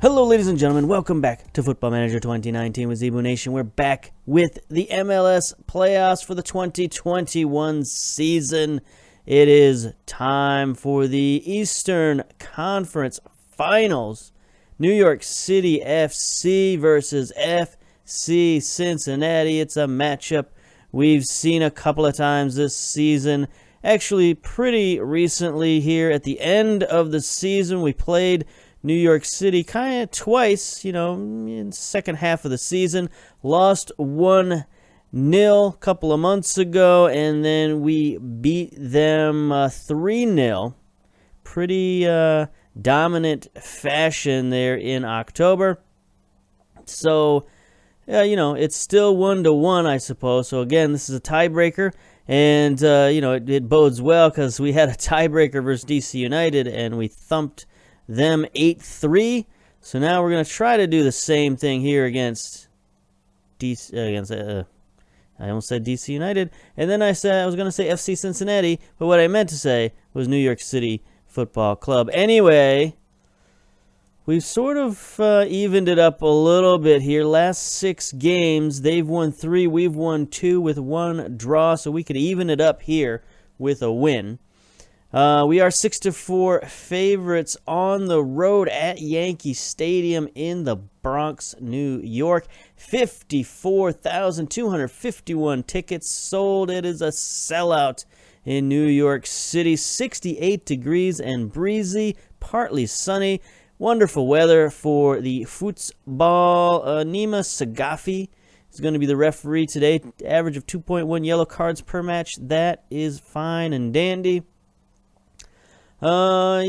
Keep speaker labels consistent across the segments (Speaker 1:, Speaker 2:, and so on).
Speaker 1: Hello, ladies and gentlemen. Welcome back to Football Manager 2019 with Zebu Nation. We're back with the MLS playoffs for the 2021 season. It is time for the Eastern Conference Finals. New York City FC versus FC Cincinnati. It's a matchup we've seen a couple of times this season. Actually, pretty recently here at the end of the season, we played New York City kind of twice, in the second half of the season. Lost 1-0 a couple of months ago, and then we beat them 3-0. Pretty dominant fashion there in October. So, it's still 1-1, I suppose. So, again, this is a tiebreaker. And, it bodes well because we had a tiebreaker versus DC United, and we thumped them 8-3. So now we're going to try to do the same thing here against I almost said DC United. And then I was going to say FC Cincinnati, but what I meant to say was New York City Football Club. Anyway, we've sort of evened it up a little bit here. Last 6 games, they've won 3, we've won 2 with 1 draw, so we could even it up here with a win. We are 6-4 favorites on the road at Yankee Stadium in the Bronx, New York. 54,251 tickets sold. It is a sellout in New York City. 68 degrees and breezy, partly sunny. Wonderful weather for the football. Nima Sagafi is going to be the referee today. Average of 2.1 yellow cards per match. That is fine and dandy. Sure.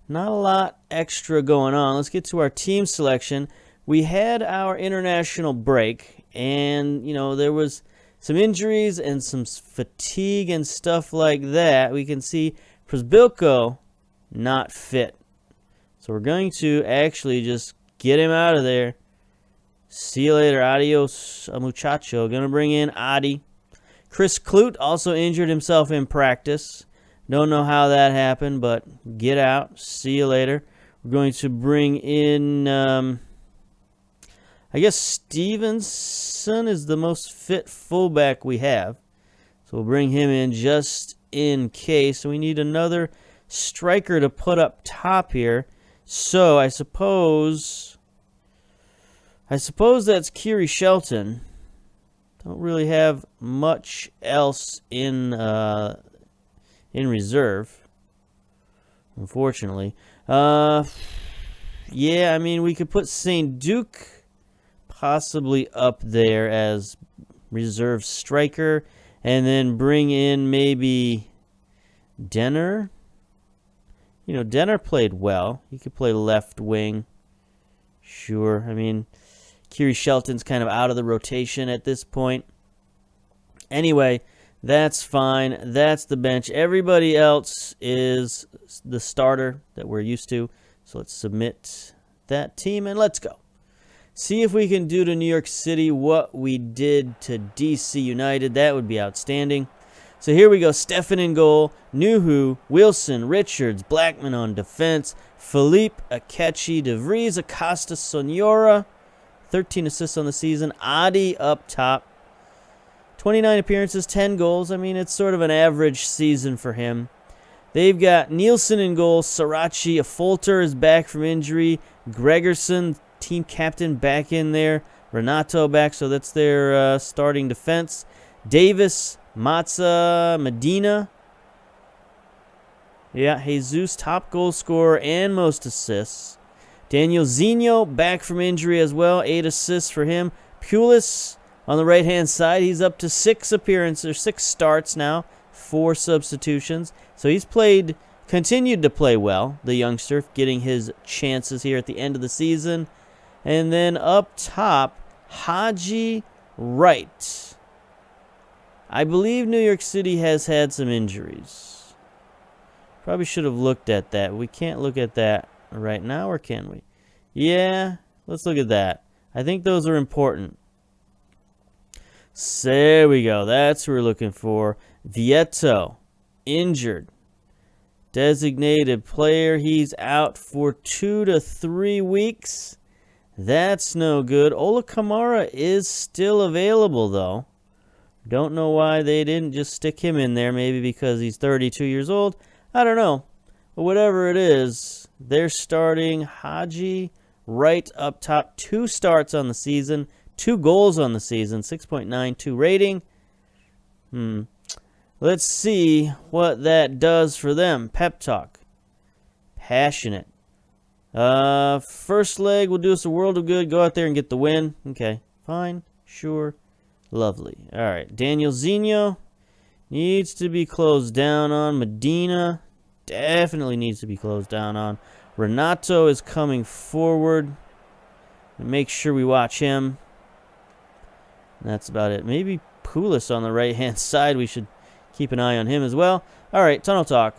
Speaker 1: Not a lot extra going on. Let's get to our team selection. We had our international break, and, there was some injuries and some fatigue and stuff like that. We can see Przbilko not fit. So we're going to actually just get him out of there. See you later. Adios, muchacho. Going to bring in Adi. Chris Klute also injured himself in practice. Don't know how that happened, but get out. See you later. We're going to bring in, I guess Stevenson is the most fit fullback we have. So we'll bring him in just in case. So we need another striker to put up top here. So I suppose that's Kiri Shelton. Don't really have much else in reserve, unfortunately. We could put St. Duke possibly up there as reserve striker, and then bring in maybe Denner. Denner played well. He could play left wing. Sure. Kiri Shelton's kind of out of the rotation at this point. Anyway, that's fine. That's the bench. Everybody else is the starter that we're used to. So let's submit that team and let's go. See if we can do to New York City what we did to DC United. That would be outstanding. So here we go. Stefan in goal. Nuhu, Wilson, Richards, Blackman on defense. Philippe, Akechi, DeVries, Acosta, Sonora. 13 assists on the season. Adi up top. 29 appearances, 10 goals. It's sort of an average season for him. They've got Nielsen in goal. Sarachi, Folter is back from injury. Gregerson, team captain, back in there. Renato back, so that's their starting defense. Davis, Matza, Medina. Yeah, Jesus, top goal scorer and most assists. Daniel Zinho, back from injury as well. 8 assists for him. Pulis on the right-hand side, he's up to 6 starts now, 4 substitutions. So he's continued to play well, the youngster, getting his chances here at the end of the season. And then up top, Haji Wright. I believe New York City has had some injuries. Probably should have looked at that. We can't look at that right now, or can we? Yeah, let's look at that. I think those are important. So there we go. That's what we're looking for. Vieto, injured. Designated player. He's out for 2 to 3 weeks. That's no good. Ola Kamara is still available, though. Don't know why they didn't just stick him in there. Maybe because he's 32 years old. I don't know. But whatever it is, they're starting Haji right up top. 2 starts on the season. 2 goals on the season. 6.92 rating. Let's see what that does for them. Pep talk. Passionate. First leg will do us a world of good. Go out there and get the win. Okay, fine, sure, lovely. All right, Daniel Zinho needs to be closed down on. Medina definitely needs to be closed down on. Renato is coming forward. Make sure we watch him. That's about it. Maybe Pulis on the right-hand side. We should keep an eye on him as well. All right, tunnel talk.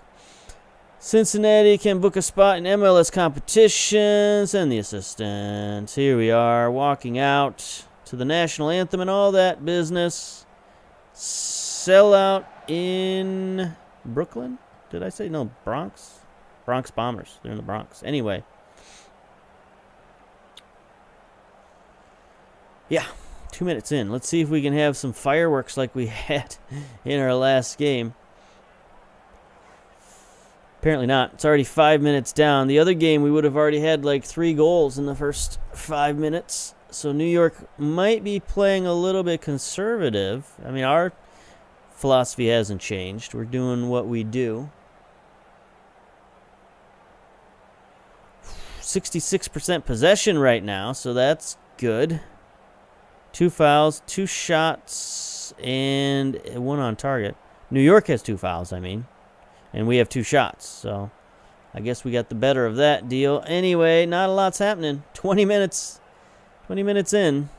Speaker 1: Cincinnati can book a spot in MLS competitions. And the assistants. Here we are, walking out to the national anthem and all that business. Sellout in Brooklyn? Did I say? No, Bronx? Bronx Bombers. They're in the Bronx. Anyway. Yeah, 2 minutes in. Let's see if we can have some fireworks like we had in our last game. Apparently not. It's already 5 minutes down. The other game, we would have already had like 3 goals in the first 5 minutes. So New York might be playing a little bit conservative. I mean, our philosophy hasn't changed. We're doing what we do. 66% possession right now, so that's good. 2 fouls, 2 shots, and 1 on target. New York has 2 fouls, I mean. And we have 2 shots, so I guess we got the better of that deal. Anyway, not a lot's happening. 20 minutes in.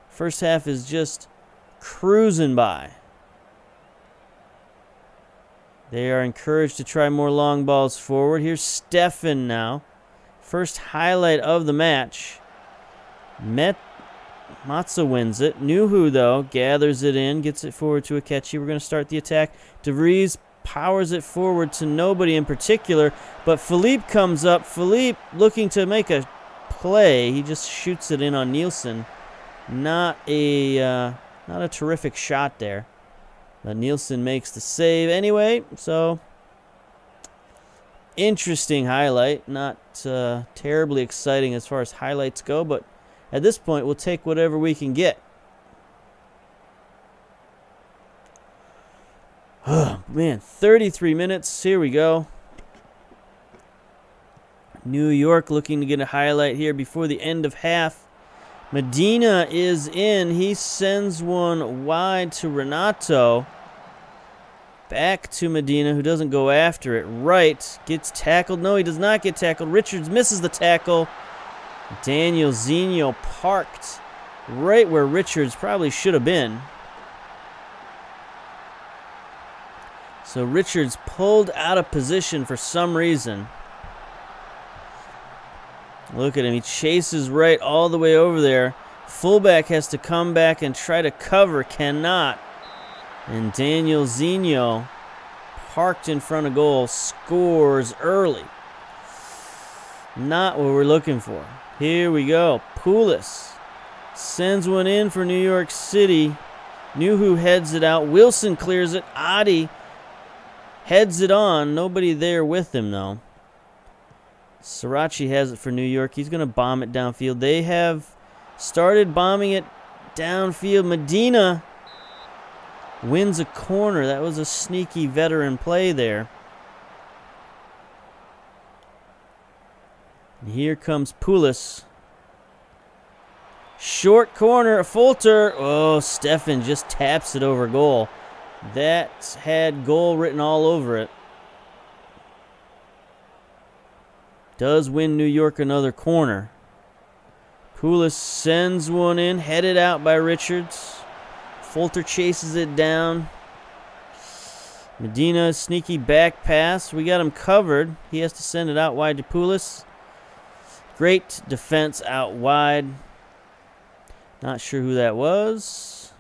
Speaker 1: First half is just cruising by. They are encouraged to try more long balls forward. Here's Stefan now. First highlight of the match. Matza wins it. Nuhu, though, gathers it in, gets it forward to Akechi. We're going to start the attack. DeVries powers it forward to nobody in particular, but Philippe comes up. Philippe looking to make a play. He just shoots it in on Nielsen. Not a terrific shot there. But Nielsen makes the save anyway, so interesting highlight. Not terribly exciting as far as highlights go, but at this point, we'll take whatever we can get. Oh, man, 33 minutes. Here we go. New York looking to get a highlight here before the end of half. Medina is in. He sends one wide to Renato. Back to Medina, who doesn't go after it. Right. Gets tackled. No, he does not get tackled. Richards misses the tackle. Daniel Zinho parked right where Richards probably should have been. So Richards pulled out of position for some reason. Look at him. He chases right all the way over there. Fullback has to come back and try to cover. Cannot. And Daniel Zinho, parked in front of goal, scores early. Not what we're looking for. Here we go. Pulis sends one in for New York City. Nuhu heads it out. Wilson clears it. Adi heads it on. Nobody there with him, though. Sriracha has it for New York. He's going to bomb it downfield. They have started bombing it downfield. Medina wins a corner. That was a sneaky veteran play there. And here comes Pulis. Short corner, Fulter. Oh, Stefan just taps it over goal. That had goal written all over it. Does win New York another corner. Pulis sends one in, headed out by Richards. Fulter chases it down. Medina, sneaky back pass. We got him covered. He has to send it out wide to Pulis. Great defense out wide. Not sure who that was.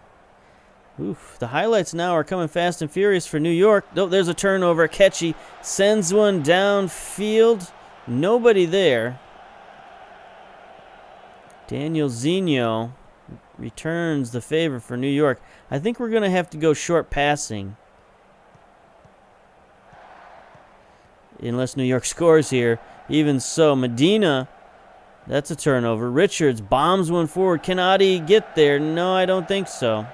Speaker 1: Oof, the highlights now are coming fast and furious for New York. Oh, there's a turnover. Akechi sends one downfield. Nobody there. Daniel Zinho returns the favor for New York. I think we're going to have to go short passing. Unless New York scores here. Even so, Medina, that's a turnover. Richards bombs one forward. Can Adi get there? No, I don't think so.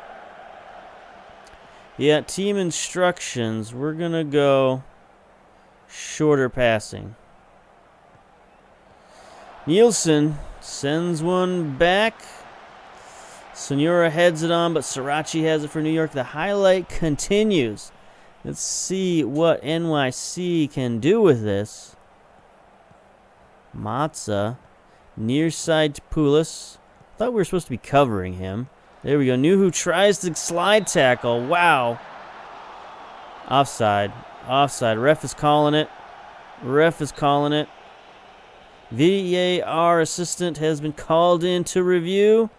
Speaker 1: Yeah, team instructions. We're going to go shorter passing. Nielsen sends one back. Senora heads it on, but Srirachi has it for New York. The highlight continues. Let's see what NYC can do with this. Matza. Near side to Poulos. Thought we were supposed to be covering him. There we go. Nuhu tries to slide tackle. Wow. Offside. Offside. Ref is calling it. Ref is calling it. VAR assistant has been called in to review.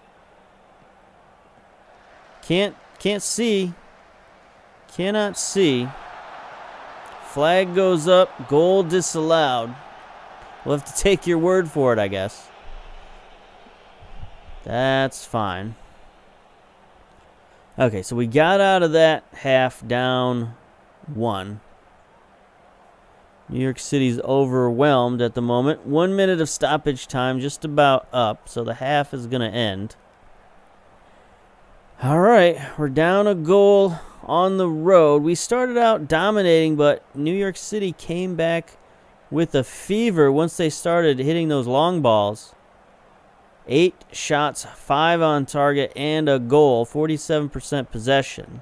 Speaker 1: Can't see. Cannot see. Flag goes up. Goal disallowed. We'll have to take your word for it, I guess. That's fine. Okay, so we got out of that half down 1. New York City's overwhelmed at the moment. 1 minute of stoppage time, just about up, so the half is going to end. All right, we're down a goal on the road. We started out dominating, but New York City came back with a fever once they started hitting those long balls. 8 shots, 5 on target, and a goal. 47% possession.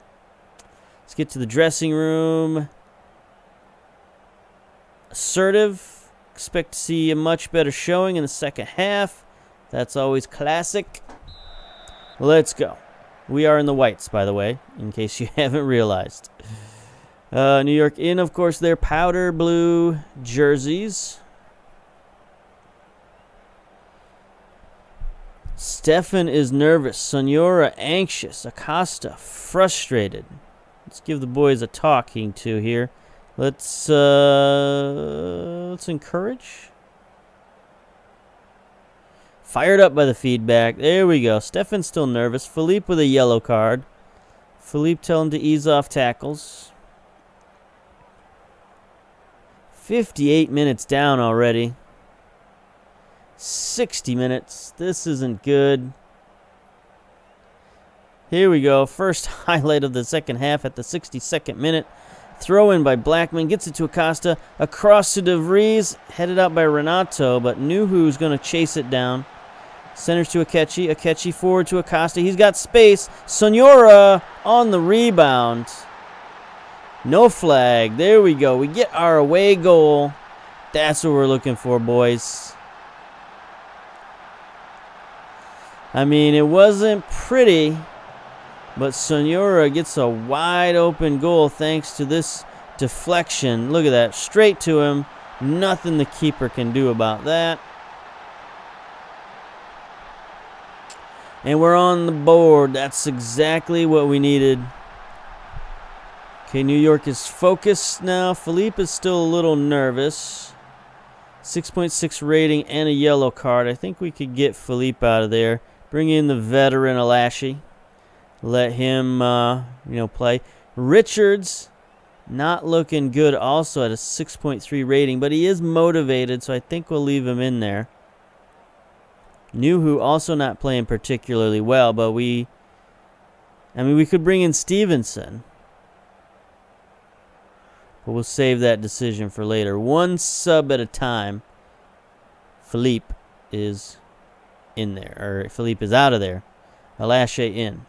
Speaker 1: Let's get to the dressing room. Assertive. Expect to see a much better showing in the second half. That's always classic. Let's go. We are in the whites, by the way, in case you haven't realized. New York in, of course, their powder blue jerseys. Stefan is nervous. Sonora anxious. Acosta frustrated. Let's give the boys a talking to here. Let's encourage. Fired up by the feedback. There we go. Stefan's still nervous. Philippe with a yellow card. Philippe tell him to ease off tackles. 58 minutes down already. 60 minutes. This isn't good. Here we go. First highlight of the second half at the 62nd minute. Throw in by Blackman. Gets it to Acosta. Across to De Vries. Headed out by Renato, but Nuhu's going to chase it down. Centers to Akechi. Akechi forward to Acosta. He's got space. Sonora on the rebound. No flag. There we go. We get our away goal. That's what we're looking for, boys. I mean, it wasn't pretty, but Sonora gets a wide open goal thanks to this deflection. Look at that. Straight to him. Nothing the keeper can do about that. And we're on the board. That's exactly what we needed. Okay, New York is focused now. Philippe is still a little nervous. 6.6 rating and a yellow card. I think we could get Philippe out of there. Bring in the veteran Alashi. Let him, play. Richards, not looking good also at a 6.3 rating, but he is motivated, so I think we'll leave him in there. Nuhu also not playing particularly well, but we could bring in Stevenson. But we'll save that decision for later. One sub at a time. Philippe is in there, or Philippe is out of there. Alashe in.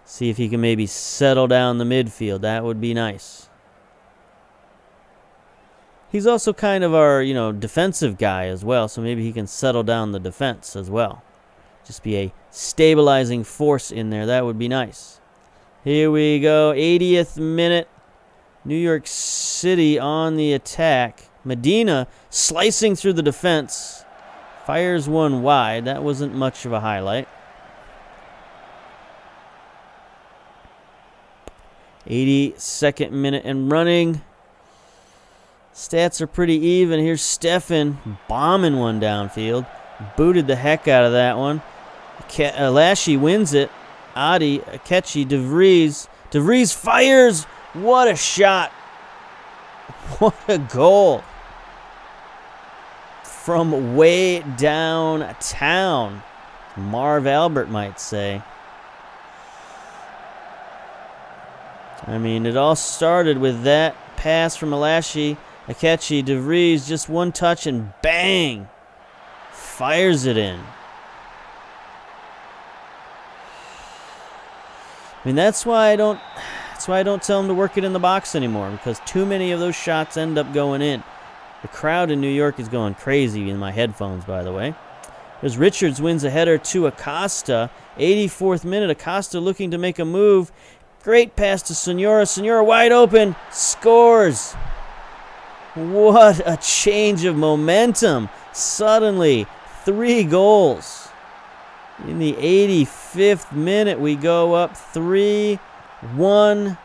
Speaker 1: See if he can maybe settle down the midfield. That would be nice. He's also kind of our, defensive guy as well, so maybe he can settle down the defense as well. Just be a stabilizing force in there. That would be nice. Here we go. 80th minute. New York City on the attack. Medina slicing through the defense. Fires one wide. That wasn't much of a highlight. 82nd minute and running. Stats are pretty even. Here's Stefan bombing one downfield. Booted the heck out of that one. Lashy wins it. Adi, Akechi, DeVries. DeVries fires. What a shot. What a goal. From way downtown. Marv Albert might say. I mean, it all started with that pass from Lashy. Akechi, DeVries, just one touch and bang. Fires it in. I mean, that's why I don't tell him to work it in the box anymore, because too many of those shots end up going in. The crowd in New York is going crazy in my headphones, by the way. As Richards wins a header to Acosta. 84th minute, Acosta looking to make a move. Great pass to Senora. Senora wide open. Scores. What a change of momentum. Suddenly, 3 goals. In the 85th minute, we go up 3-1.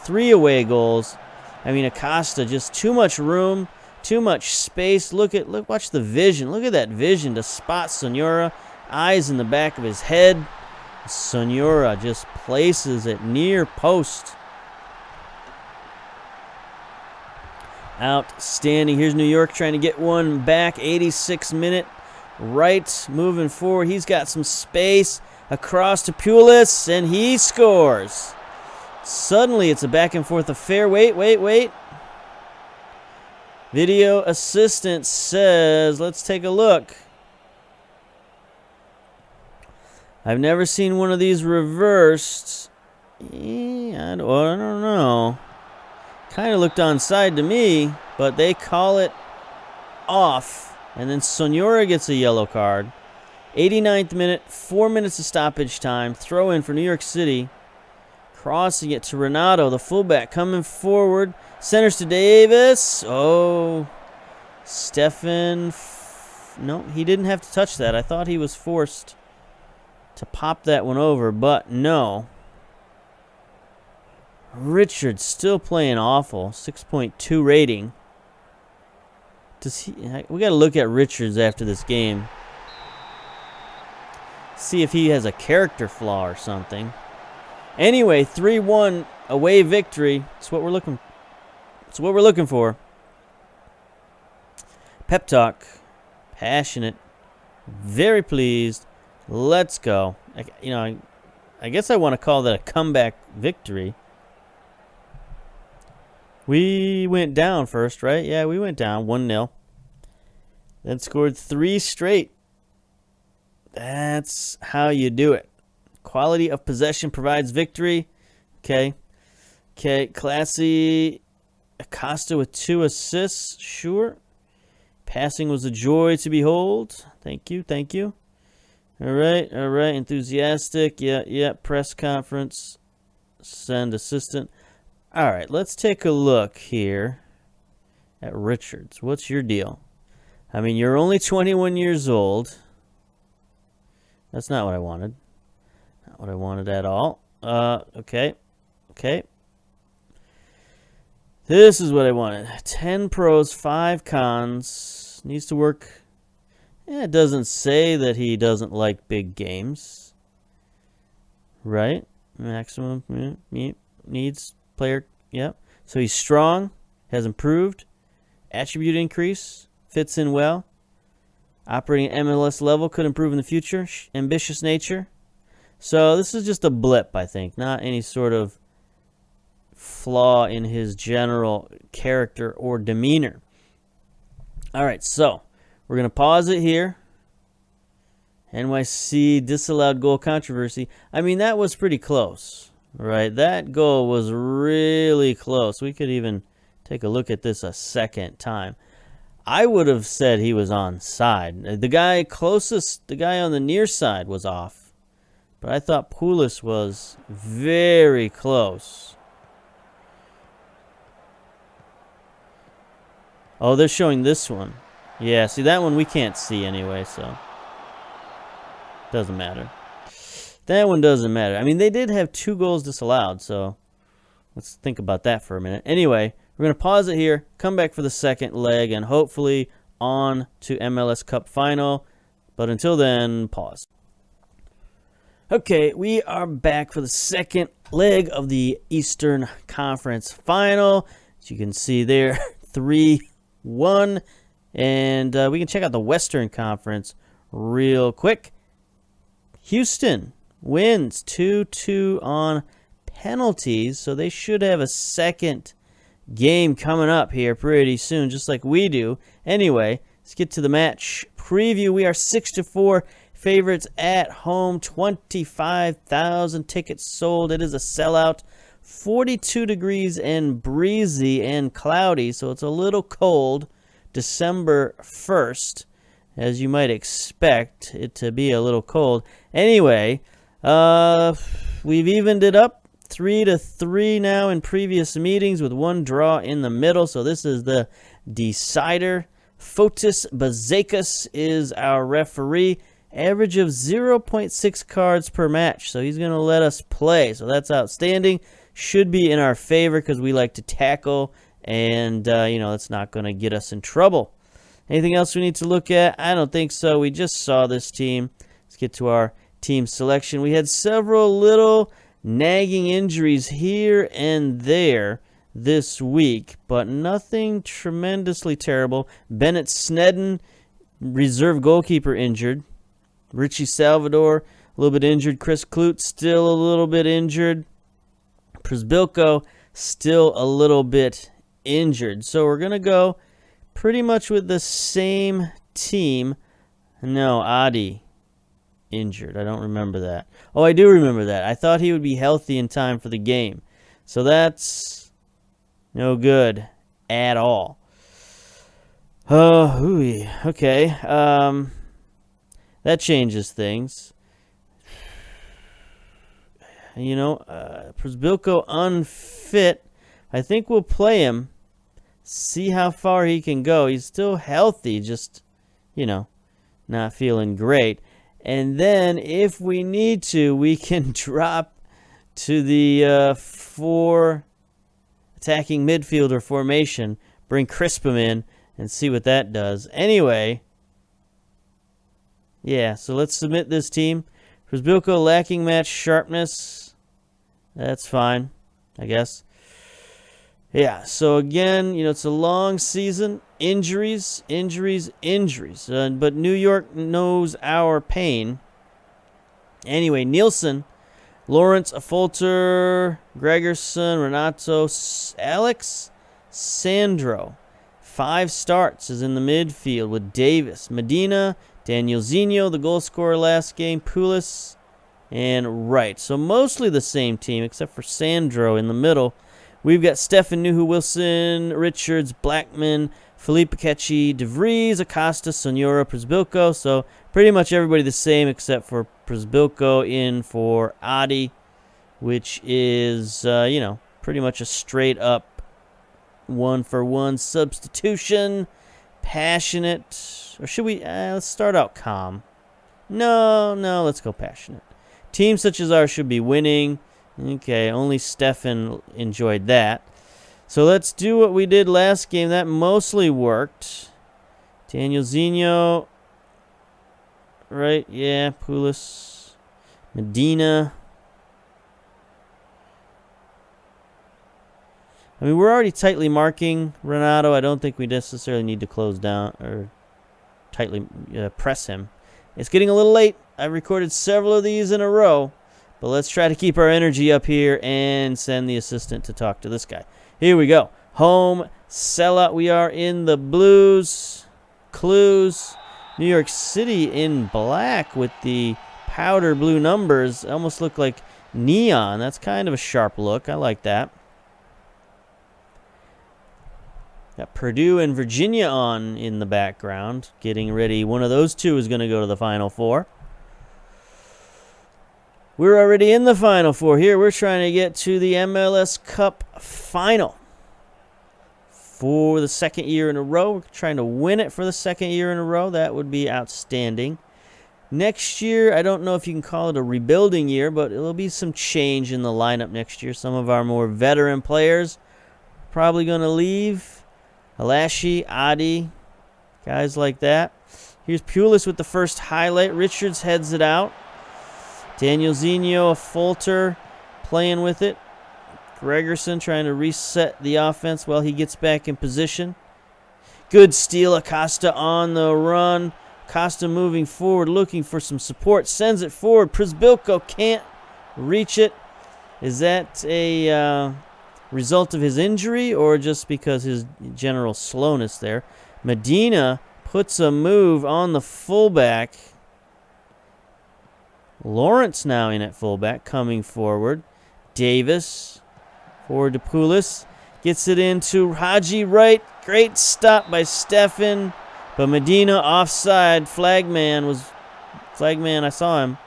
Speaker 1: 3 away goals. I mean, Acosta, just too much room, too much space. Watch the vision. Look at that vision to spot Senora. Eyes in the back of his head. Senora just places it near post. Outstanding. Here's New York trying to get one back. 86th minute. Right, moving forward. He's got some space. Across to Pulis, and he scores. Suddenly, it's a back and forth affair. Wait. Video assistant says, let's take a look. I've never seen one of these reversed. I don't know. Kind of looked onside to me, but they call it off. And then Sonora gets a yellow card. 89th minute, 4 minutes of stoppage time. Throw in for New York City. Crossing it to Renato, the fullback, coming forward. Centers to Davis. Oh, Stefan. No, he didn't have to touch that. I thought he was forced to pop that one over, but no. Richards still playing awful. 6.2 rating. We got to look at Richards after this game. See if he has a character flaw or something. Anyway, 3-1 away victory. That's what we're looking for. Pep talk. Passionate. Very pleased. Let's go. I guess I want to call that a comeback victory. We went down first, right? Yeah, we went down 1-0. Then scored 3 straight. That's how you do it. Quality of possession provides victory. Okay. Classy. Acosta with 2 assists. Sure. Passing was a joy to behold. Thank you. All right. Enthusiastic. Yeah. Press conference. Send assistant. All right, let's take a look here at Richards. What's your deal? I mean, you're only 21 years old. That's not what I wanted. Not what I wanted at all. Okay. This is what I wanted. 10 pros, 5 cons. Needs to work. Yeah, it doesn't say that he doesn't like big games. Right? Maximum needs player. Yep. So he's strong, has improved, attribute increase, fits in well. Operating at MLS level, could improve in the future. Ambitious nature. So this is just a blip, I think, not any sort of flaw in his general character or demeanor. All right, so we're going to pause it here. NYC disallowed goal controversy. I mean, that was pretty close. Right, that goal was really close. We could even take a look at this a second time. I would have said he was onside. The guy on the near side was off. But I thought Pulis was very close. Oh, they're showing this one. Yeah, see, that one we can't see anyway, so doesn't matter. That one doesn't matter. I mean, they did have 2 goals disallowed, so Let's think about that for a minute. Anyway, we're going to pause it here, come back for the second leg, and hopefully on to MLS Cup Final. But until then, pause. Okay, we are back for the second leg of the Eastern Conference Final. As you can see there, 3-1. And we can check out the Western Conference real quick. Houston wins 2-2 on penalties, so they should have a second game coming up here pretty soon, just like we do. Anyway, let's get to the match preview. We are 6-4 favorites at home. 25,000 tickets sold. It is a sellout. 42 degrees and breezy and cloudy, so it's a little cold. December 1st, as you might expect it to be a little cold. Anyway, we've evened it up 3-3 now in previous meetings with one draw in the middle. So this is the decider. Fotis Bazakas is our referee. Average of 0.6 cards per match. So he's going to let us play. So that's outstanding. Should be in our favor because we like to tackle. And, it's not going to get us in trouble. Anything else we need to look at? I don't think so. We just saw this team. Let's get to our team selection. We had several little nagging injuries here and there this week, but nothing tremendously terrible. Bennett Snedden, reserve goalkeeper, injured. Richie Salvador, a little bit injured. Chris Clute, still a little bit injured. Przybylko, still a little bit injured. So we're going to go pretty much with the same team. No, Adi injured. I don't remember that. Oh, I do remember that. I thought he would be healthy in time for the game. So that's no good at all. Oh, okay. That changes things. Przybylko unfit. I think we'll play him. See how far he can go. He's still healthy, just, not feeling great. And then, if we need to, we can drop to the 4 attacking midfielder formation, bring Crispum in, and see what that does. Anyway, yeah, so let's submit this team. Przybylko lacking match sharpness. That's fine, I guess. Yeah, so again, it's a long season. Injuries. But New York knows our pain. Anyway, Nielsen, Lawrence, Affolter, Gregerson, Renato, Alex Sandro. 5 starts is in the midfield with Davis, Medina, Daniel Zinho, the goal scorer last game, Pulis, and Wright. So mostly the same team, except for Sandro in the middle. We've got Stefan Nuhu, Wilson, Richards, Blackman, Felipe Akechi, DeVries, Acosta, Sonora, Przybylko. So pretty much everybody the same except for Przybylko in for Adi, which is, pretty much a straight-up one-for-one substitution. Passionate. Or should we? Let's start out calm. No, let's go passionate. Teams such as ours should be winning. Okay, only Stefan enjoyed that. So let's do what we did last game. That mostly worked. Daniel Zinho. Right, yeah. Pulis. Medina. I mean, we're already tightly marking Renato. I don't think we necessarily need to close down or tightly press him. It's getting a little late. I've recorded several of these in a row. But let's try to keep our energy up here and send the assistant to talk to this guy. Here we go. Home sellout. We are in the blues. Clues. New York City in black with the powder blue numbers. Almost look like neon. That's kind of a sharp look. I like that. Got Purdue and Virginia on in the background. Getting ready. One of those two is going to go to the Final Four. We're already in the Final Four here. We're trying to get to the MLS Cup Final for the second year in a row. We're trying to win it for the second year in a row. That would be outstanding. Next year, I don't know if you can call it a rebuilding year, but it'll be some change in the lineup next year. Some of our more veteran players probably going to leave. Halashi, Adi, guys like that. Here's Pulis with the first highlight. Richards heads it out. Daniel Zinho, a Fulter, playing with it. Gregerson trying to reset the offense while he gets back in position. Good steal. Acosta on the run. Acosta moving forward, looking for some support. Sends it forward. Przybylko can't reach it. Is that a result of his injury or just because his general slowness there? Medina puts a move on the fullback. Lawrence now in at fullback, coming forward. Davis forward to Pulis. Gets it into Haji right. Great stop by Stefan. But Medina offside. Flagman, I saw him.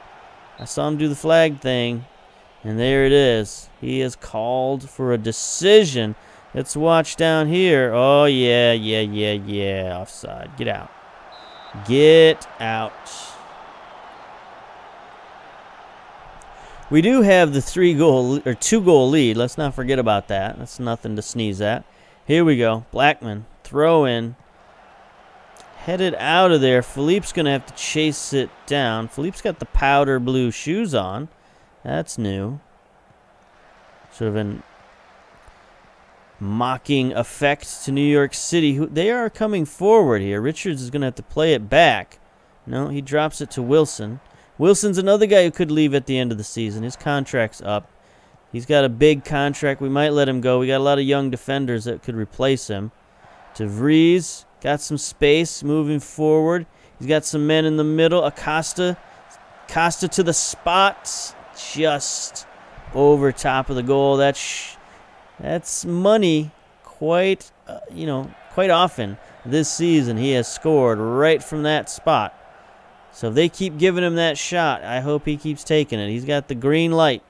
Speaker 1: I saw him do the flag thing. And there it is. He is called for a decision. Let's watch down here. Oh, yeah. Offside. Get out. Get out. We do have the 2-goal lead. Let's not forget about that. That's nothing to sneeze at. Here we go. Blackman. Throw in. Headed out of there. Philippe's going to have to chase it down. Philippe's got the powder blue shoes on. That's new. Sort of an mocking effect to New York City. They are coming forward here. Richards is going to have to play it back. No, he drops it to Wilson. Wilson's another guy who could leave at the end of the season. His contract's up. He's got a big contract. We might let him go. We got a lot of young defenders that could replace him. De Vries got some space moving forward. He's got some men in the middle. Acosta to the spot. Just over top of the goal. That's money quite often this season. He has scored right from that spot. So if they keep giving him that shot, I hope he keeps taking it. He's got the green light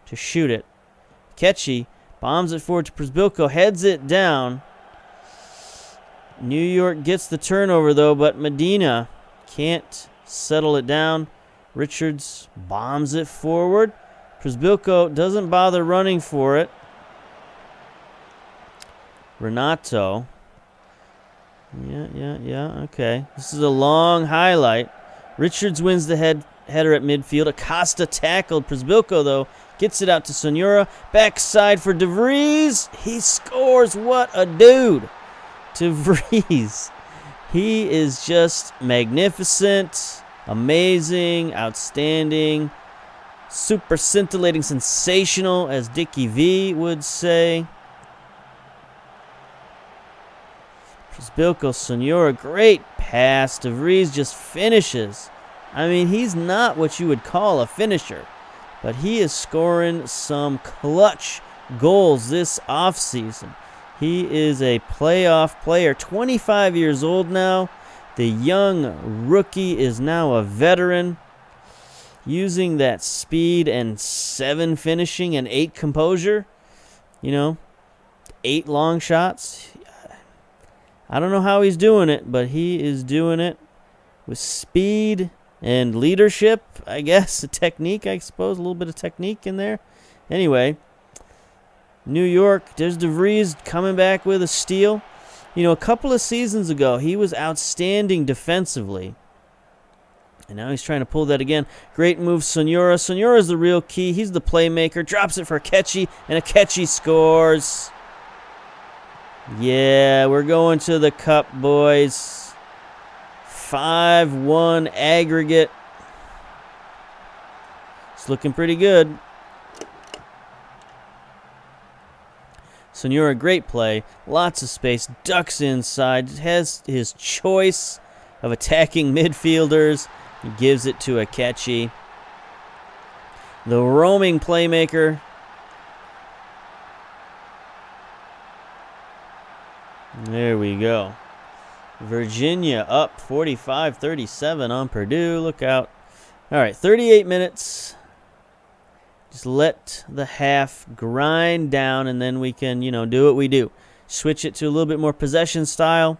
Speaker 1: to shoot it. Ketchy bombs it forward to Przybylko, heads it down. New York gets the turnover, though, but Medina can't settle it down. Richards bombs it forward. Przybylko doesn't bother running for it. Renato. Yeah, okay. This is a long highlight. Richards wins the header at midfield. Acosta tackled. Przybylko, though, gets it out to Sonora. Backside for De Vries. He scores. What a dude. De Vries. He is just magnificent, amazing, outstanding, super scintillating, sensational, as Dickie V would say. Przybylko, Sonora, great pass. De Vries just finishes. I mean, he's not what you would call a finisher, but he is scoring some clutch goals this offseason. He is a playoff player, 25 years old now. The young rookie is now a veteran, using that speed and 7 finishing and 8 composure. 8 long shots. I don't know how he's doing it, but he is doing it with speed and leadership, I guess. A technique, I suppose. A little bit of technique in there. Anyway, New York, there's De Vries coming back with a steal. A couple of seasons ago, he was outstanding defensively. And now he's trying to pull that again. Great move, Sonora. Sonora's the real key. He's the playmaker. Drops it for Akechi, and Akechi scores. Yeah, we're going to the cup, boys. 5-1 aggregate. It's looking pretty good. Sonora, great play. Lots of space. Ducks inside. Has his choice of attacking midfielders. He gives it to Akechi. The roaming playmaker. There we go. Virginia up 45-37 on Purdue. Look out. All right, 38 minutes. Just let the half grind down, and then we can, do what we do. Switch it to a little bit more possession style.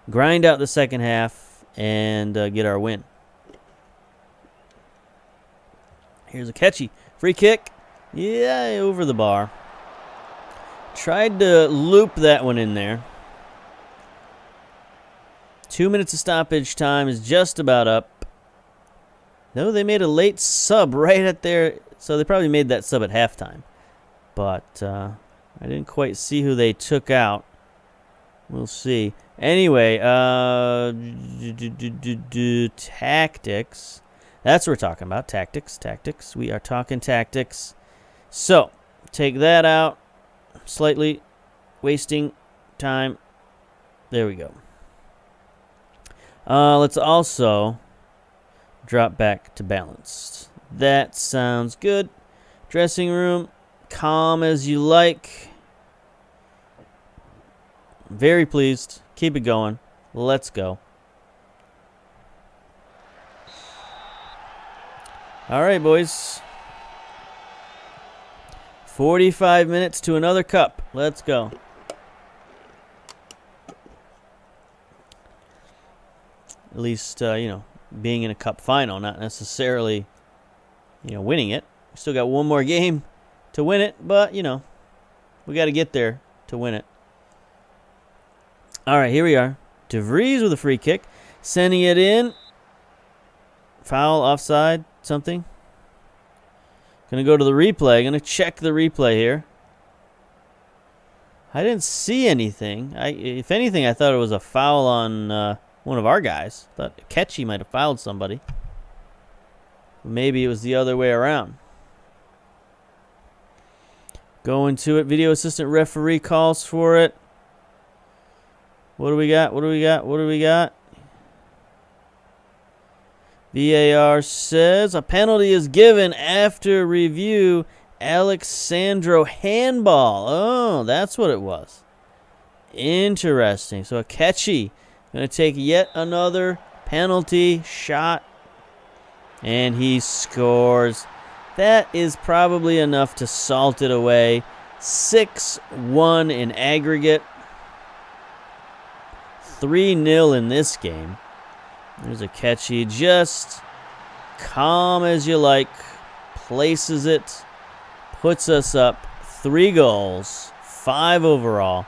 Speaker 1: Grind out the second half and get our win. Here's a catchy free kick. Yeah, over the bar. Tried to loop that one in there. 2 minutes of stoppage time is just about up. No, they made a late sub right at there, so they probably made that sub at halftime. But I didn't quite see who they took out. We'll see. Anyway, tactics. That's what we're talking about. Tactics. We are talking tactics. So, take that out. Slightly wasting time. There we go. Let's also drop back to balanced. That sounds good. Dressing room, calm as you like. Very pleased. Keep it going. Let's go. All right, boys. 45 minutes to another cup. Let's go. At least, being in a cup final, not necessarily, winning it. We still got one more game to win it, but, we got to get there to win it. All right, here we are. De Vries with a free kick. Sending it in. Foul, offside, something. Going to go to the replay. Going to check the replay here. I didn't see anything. If anything, I thought it was a foul on one of our guys. I thought Ketchy might have fouled somebody. Maybe it was the other way around. Going to it. Video assistant referee calls for it. What do we got? VAR says a penalty is given after review. Alexandro handball. Oh, that's what it was. Interesting. So a Ketchy going to take yet another penalty shot. And he scores. That is probably enough to salt it away. 6-1 in aggregate. 3-0 in this game. There's a Ketchy, just calm as you like, places it, puts us up 3 goals, 5 overall.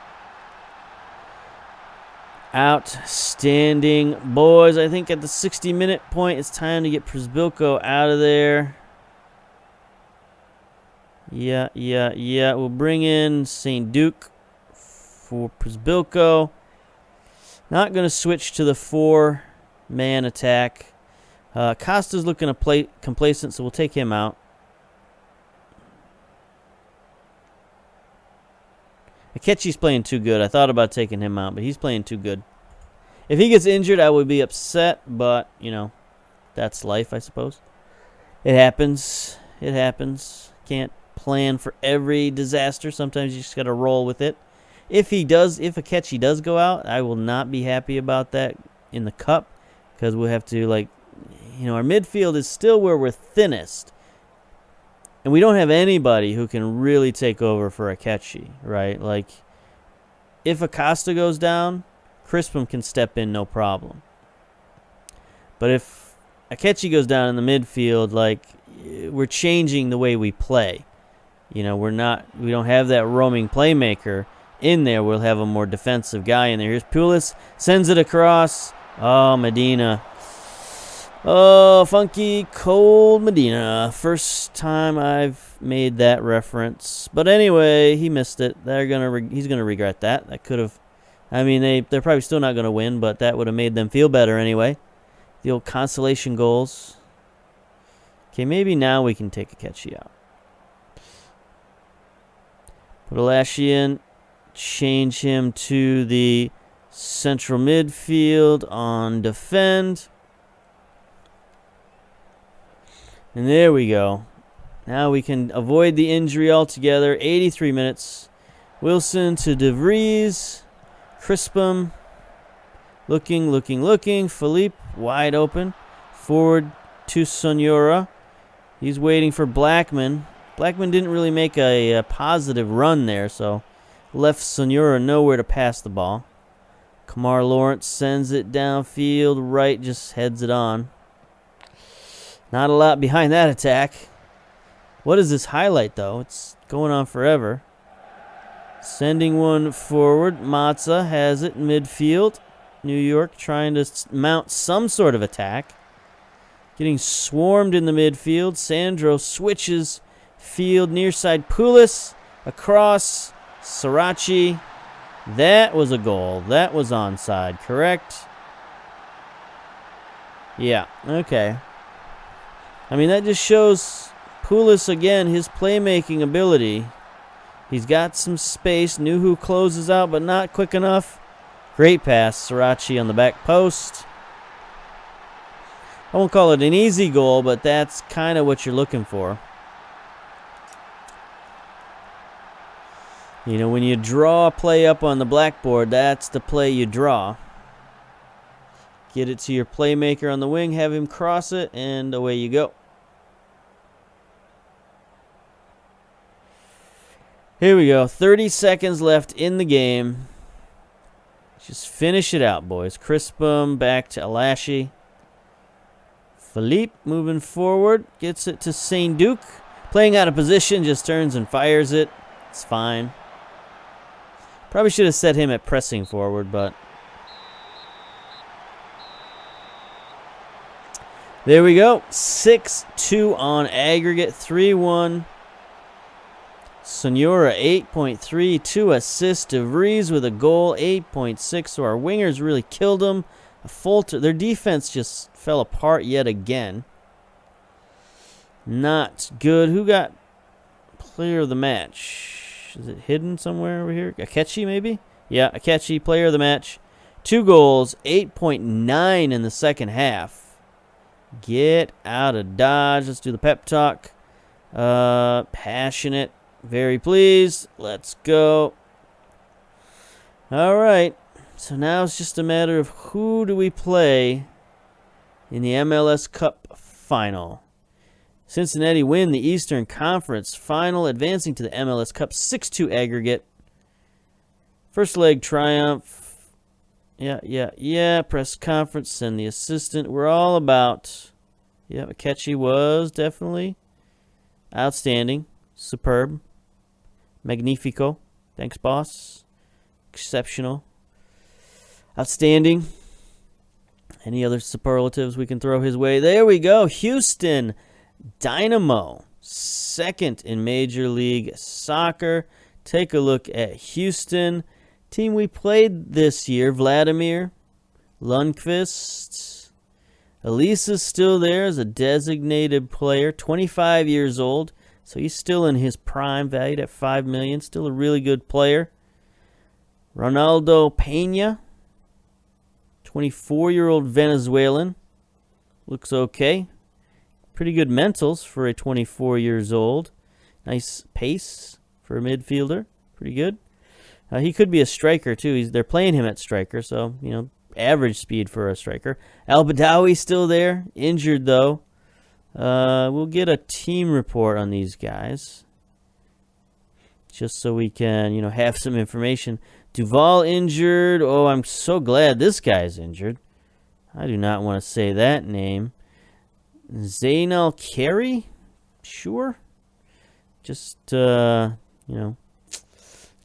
Speaker 1: Outstanding. Boys, I think at the 60-minute point, it's time to get Przybylko out of there. Yeah. We'll bring in St. Duke for Przybylko. Not going to switch to the 4-man attack. Costa's looking complacent, so we'll take him out. Akechi's playing too good. I thought about taking him out, but he's playing too good. If he gets injured, I would be upset, but, that's life, I suppose. It happens. Can't plan for every disaster. Sometimes you just got to roll with it. If Akechi does go out, I will not be happy about that in the cup, because we'll have to, our midfield is still where we're thinnest. And we don't have anybody who can really take over for Akechi, right? If Acosta goes down, Crispum can step in, no problem. But if Akechi goes down in the midfield, we're changing the way we play. We don't have that roaming playmaker in there. We'll have a more defensive guy in there. Here's Pulis, sends it across. Oh, Medina. Oh, funky, cold Medina. First time I've made that reference. But anyway, he missed it. He's gonna regret that. That could have. They're probably still not gonna win, but that would have made them feel better anyway. The old consolation goals. Okay, maybe now we can take Akechi out. Put Alashi in. Change him to the central midfield on defend. And there we go. Now we can avoid the injury altogether. 83 minutes. Wilson to De Vries. Crispum. Looking. Philippe wide open. Forward to Sonora. He's waiting for Blackman. Blackman didn't really make a positive run there, so left Sonora nowhere to pass the ball. Kamar Lawrence sends it downfield. Right just heads it on. Not a lot behind that attack. What is this highlight, though? It's going on forever. Sending one forward. Matza has it in midfield. New York trying to mount some sort of attack. Getting swarmed in the midfield. Sandro switches field near side. Pulis across. Sirachi. That was a goal. That was onside, correct? Yeah, okay. I mean, that just shows Pulis again, his playmaking ability. He's got some space. Knew who closes out, but not quick enough. Great pass. Sirachi on the back post. I won't call it an easy goal, but that's kind of what you're looking for. You know, when you draw a play up on the blackboard, that's the play you draw. Get it to your playmaker on the wing, have him cross it, and away you go. Here we go. 30 seconds left in the game. Just finish it out, boys. Crispum back to Alashi. Philippe moving forward. Gets it to Saint Duc. Playing out of position. Just turns and fires it. It's fine. Probably should have set him at pressing forward, but... there we go. 6-2 on aggregate. 3-1. Sonora, 8.3, 2 assists. DeVries with a goal, 8.6. So our wingers really killed them. Folter, their defense just fell apart yet again. Not good. Who got player of the match? Is it hidden somewhere over here? Akechi, maybe? Yeah, Akechi, player of the match. 2 goals, 8.9 in the second half. Get out of Dodge. Let's do the pep talk. Passionate. Very pleased. Let's go. All right. So now it's just a matter of who do we play in the MLS Cup final. Cincinnati win the Eastern Conference final, advancing to the MLS Cup 6-2 aggregate. First leg triumph. Yeah. Press conference, send the assistant. We're all about. Yeah, Akechi was definitely outstanding. Superb. Magnifico. Thanks, boss. Exceptional. Outstanding. Any other superlatives we can throw his way? There we go. Houston Dynamo. Second in Major League Soccer. Take a look at Houston. Team we played this year. Vladimir Lundqvist. Elisa's still there as a designated player. 25 years old. So he's still in his prime, valued at $5 million. Still a really good player. Ronaldo Pena, 24-year-old Venezuelan. Looks okay. Pretty good mentals for a 24 years old. Nice pace for a midfielder. Pretty good. He could be a striker, too. They're playing him at striker, so, you know, average speed for a striker. Al Badawi still there. Injured, though. We'll get a team report on these guys, just so we can, you know, have some information. Duval injured. Oh, I'm so glad this guy's injured. I do not want to say that name. Zainal Carey? Sure. Just, you know,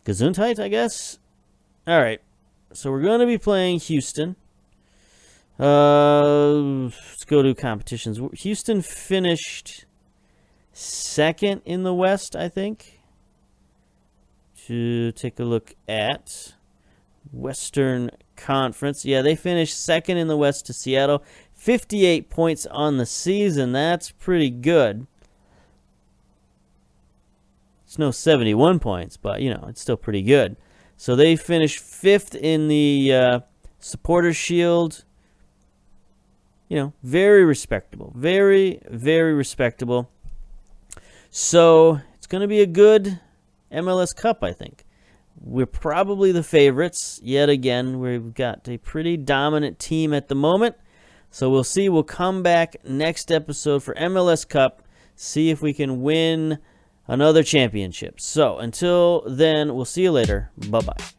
Speaker 1: Gesundheit, I guess. All right. So we're going to be playing Houston. Let's go to competitions. Houston finished second in the West, I think. To take a look at Western Conference. Yeah, they finished second in the West to Seattle. 58 points on the season. That's pretty good. It's no 71 points, but, you know, it's still pretty good. So they finished 5th in the Supporters' Shield. You know, very respectable. Very, very respectable. So it's going to be a good MLS Cup, I think. We're probably the favorites. Yet again, we've got a pretty dominant team at the moment. So we'll see. We'll come back next episode for MLS Cup. See if we can win another championship. So until then, we'll see you later. Bye-bye.